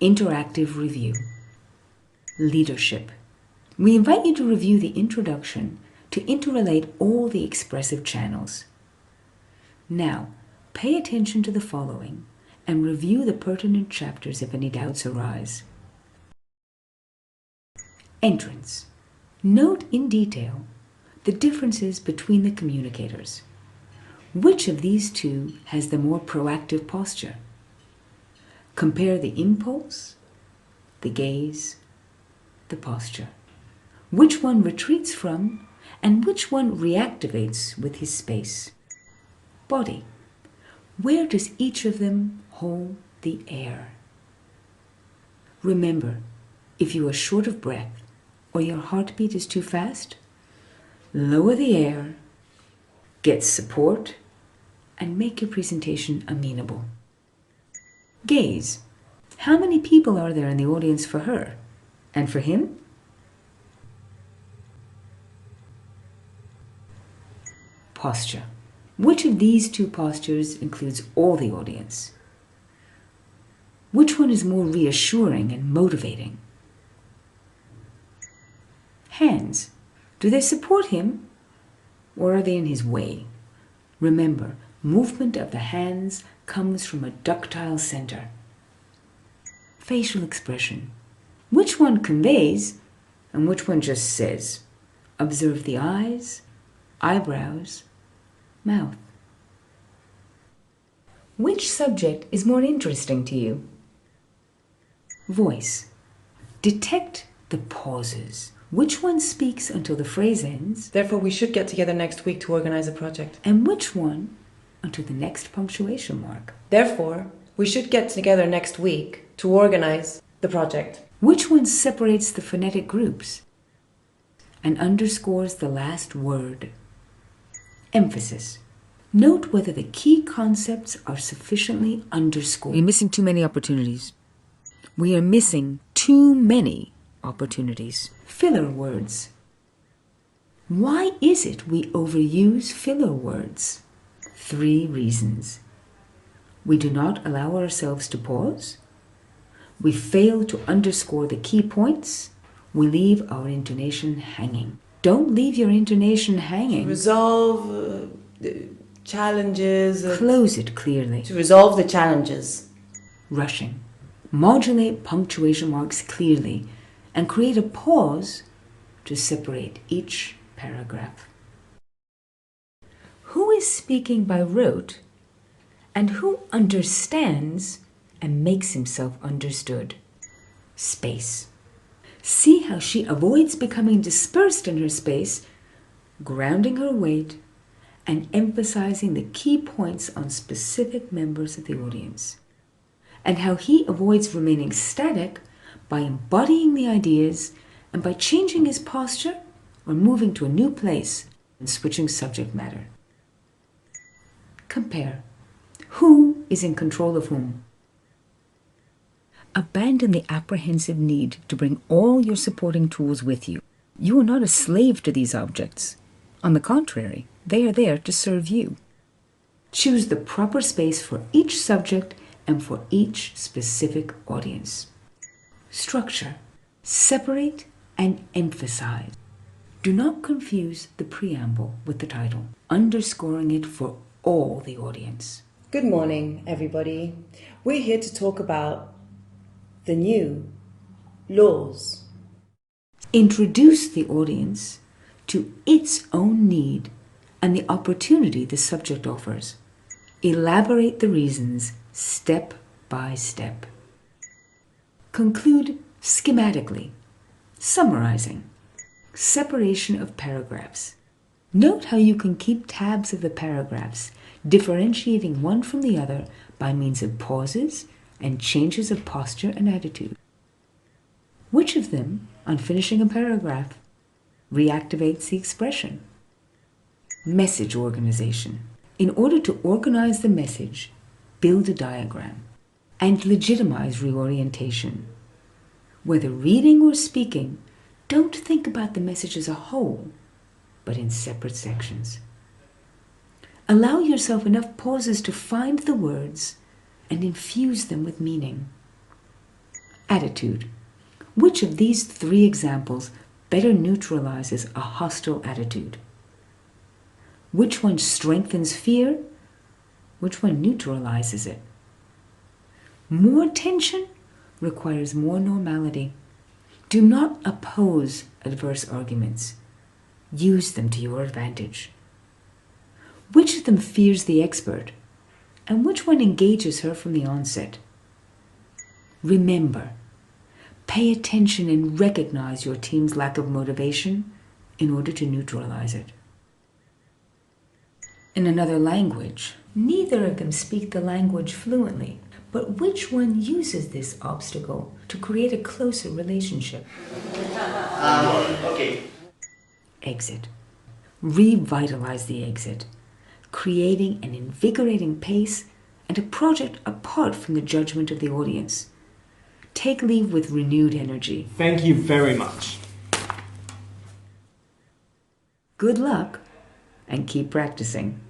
Interactive review. Leadership. We invite you to review the introduction to interrelate all the expressive channels. Now, pay attention to the following and review the pertinent chapters if any doubts arise. Entrance. Note in detail the differences between the communicators. Which of these two has the more proactive posture? Compare the impulse, the gaze, the posture. Which one retreats from and which one reactivates with his space? Body. Where does each of them hold the air? Remember, if you are short of breath or your heartbeat is too fast, lower the air, get support, and make your presentation amenable. Gaze. How many people are there in the audience for her? And for him? Posture. Which of these two postures includes all the audience? Which one is more reassuring and motivating? Hands. Do they support him or are they in his way? Remember, movement of the hands comes from a ductile center. Facial expression. Which one conveys and which one just says? Observe the eyes, eyebrows, mouth. Which subject is more interesting to you? Voice. Detect the pauses. Which one speaks until the phrase ends? Therefore, we should get together next week to organize a project. And which one until the next punctuation mark? Therefore, we should get together next week to organize the project. Which one separates the phonetic groups and underscores the last word? Emphasis. Note whether the key concepts are sufficiently underscored. We're missing too many opportunities. We are missing too many opportunities. Filler words. Why is it we overuse filler words? 3 reasons. We do not allow ourselves to pause. We fail to underscore the key points. We leave our intonation hanging. Don't leave your intonation hanging. To resolve challenges. Close it clearly. To resolve the challenges. Rushing. Modulate punctuation marks clearly and create a pause to separate each paragraph. Who is speaking by rote and who understands and makes himself understood? Space. See how she avoids becoming dispersed in her space, grounding her weight and emphasizing the key points on specific members of the audience. And how he avoids remaining static by embodying the ideas and by changing his posture or moving to a new place and switching subject matter. Compare. Who is in control of whom? Abandon the apprehensive need to bring all your supporting tools with you. You are not a slave to these objects. On the contrary, they are there to serve you. Choose the proper space for each subject and for each specific audience. Structure. Separate and emphasize. Do not confuse the preamble with the title, underscoring it for all the audience. Good morning, everybody. We're here to talk about the new laws. Introduce the audience to its own need and the opportunity the subject offers. Elaborate the reasons step by step. Conclude schematically, summarizing. Separation of paragraphs. Note how you can keep tabs of the paragraphs, differentiating one from the other by means of pauses and changes of posture and attitude. Which of them, on finishing a paragraph, reactivates the expression? Message organization. In order to organize the message, build a diagram and legitimize reorientation. Whether reading or speaking, don't think about the message as a whole, but in separate sections. Allow yourself enough pauses to find the words and infuse them with meaning. Attitude. Which of these three examples better neutralizes a hostile attitude? Which one strengthens fear? Which one neutralizes it? More tension requires more normality. Do not oppose adverse arguments. Use them to your advantage. Which of them fears the expert, and which one engages her from the onset? Remember, pay attention and recognize your team's lack of motivation in order to neutralize it. In another language, neither of them speak the language fluently, but which one uses this obstacle to create a closer relationship? Okay. Exit. Revitalize the exit, creating an invigorating pace and a project apart from the judgment of the audience. Take leave with renewed energy. Thank you very much. Good luck, and keep practicing.